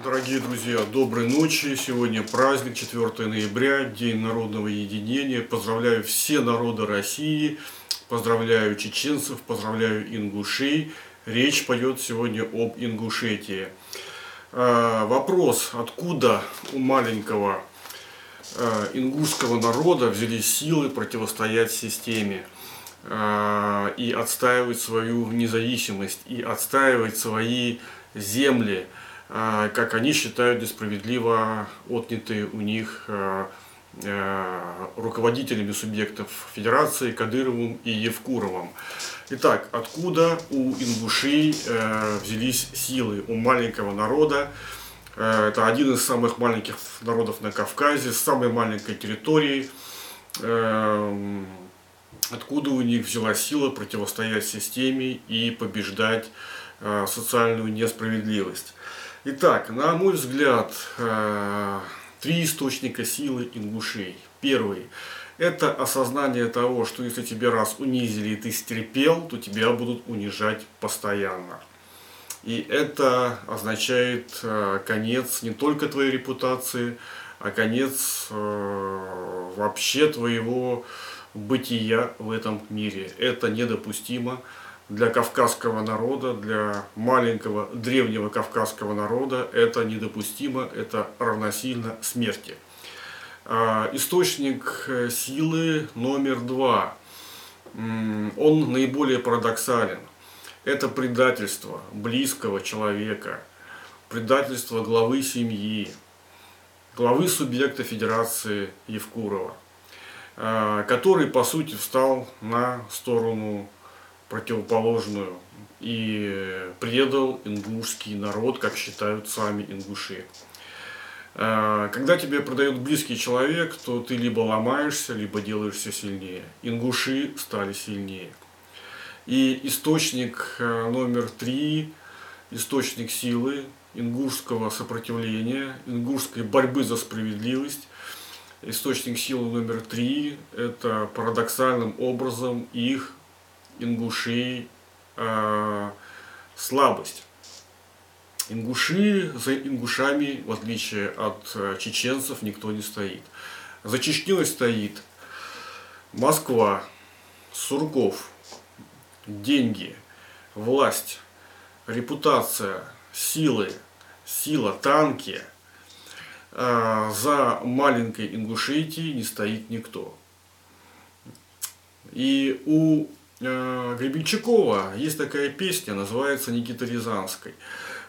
Дорогие друзья, доброй ночи. Сегодня праздник, 4 ноября, День народного единения. Поздравляю все народы России, поздравляю чеченцев, поздравляю ингушей. Речь пойдет сегодня об Ингушетии. Вопрос, откуда у маленького ингушского народа взялись силы противостоять системе и отстаивать свою независимость, и отстаивать свои земли, как они считают, несправедливо отнятые у них руководителями субъектов Федерации Кадыровым и Евкуровым. Итак, откуда у ингушей взялись силы у маленького народа? Это один из самых маленьких народов на Кавказе, с самой маленькой территорией. Откуда у них взялась сила противостоять системе и побеждать социальную несправедливость? Итак, на мой взгляд, три источника силы ингушей. Первый – это осознание того, что если тебя раз унизили и ты стерпел, то тебя будут унижать постоянно. И это означает конец не только твоей репутации, а конец вообще твоего бытия в этом мире. Это недопустимо для кавказского народа, для маленького древнего кавказского народа. Это недопустимо, это равносильно смерти. Источник силы номер два, он наиболее парадоксален. Это предательство близкого человека, предательство главы семьи, главы субъекта Федерации Евкурова, который, по сути, встал на сторону противоположную и предал ингушский народ, как считают сами ингуши. Когда тебе продает близкий человек, то ты либо ломаешься, либо делаешься сильнее. Ингуши стали сильнее. И источник номер три, источник силы ингушского сопротивления, ингушской борьбы за справедливость, источник силы номер три – это парадоксальным образом их, ингушей, слабость. Ингуши, за ингушами, в отличие от чеченцев, никто не стоит. За Чечней стоит Москва, Сурков, деньги, власть, репутация, сила, танки. За маленькой Ингушетией не стоит никто. И у Гребенщикова есть такая песня, называется «Никита Рязанской».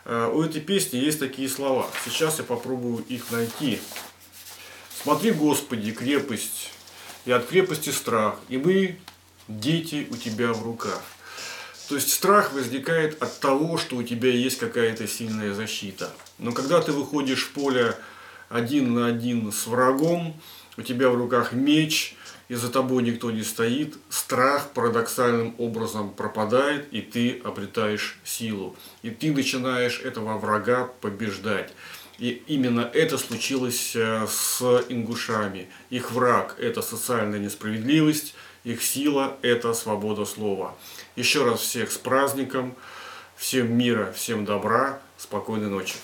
У этой песни есть такие слова. Сейчас я попробую их найти. «Смотри, Господи, крепость, и от крепости страх, и мы, дети, у тебя в руках». То есть страх возникает от того, что у тебя есть какая-то сильная защита. Но когда ты выходишь в поле один на один с врагом, у тебя в руках меч, и за тобой никто не стоит, страх парадоксальным образом пропадает, и ты обретаешь силу. И ты начинаешь этого врага побеждать. И именно это случилось с ингушами. Их враг – это социальная несправедливость, их сила – это свобода слова. Еще раз всех с праздником, всем мира, всем добра, спокойной ночи.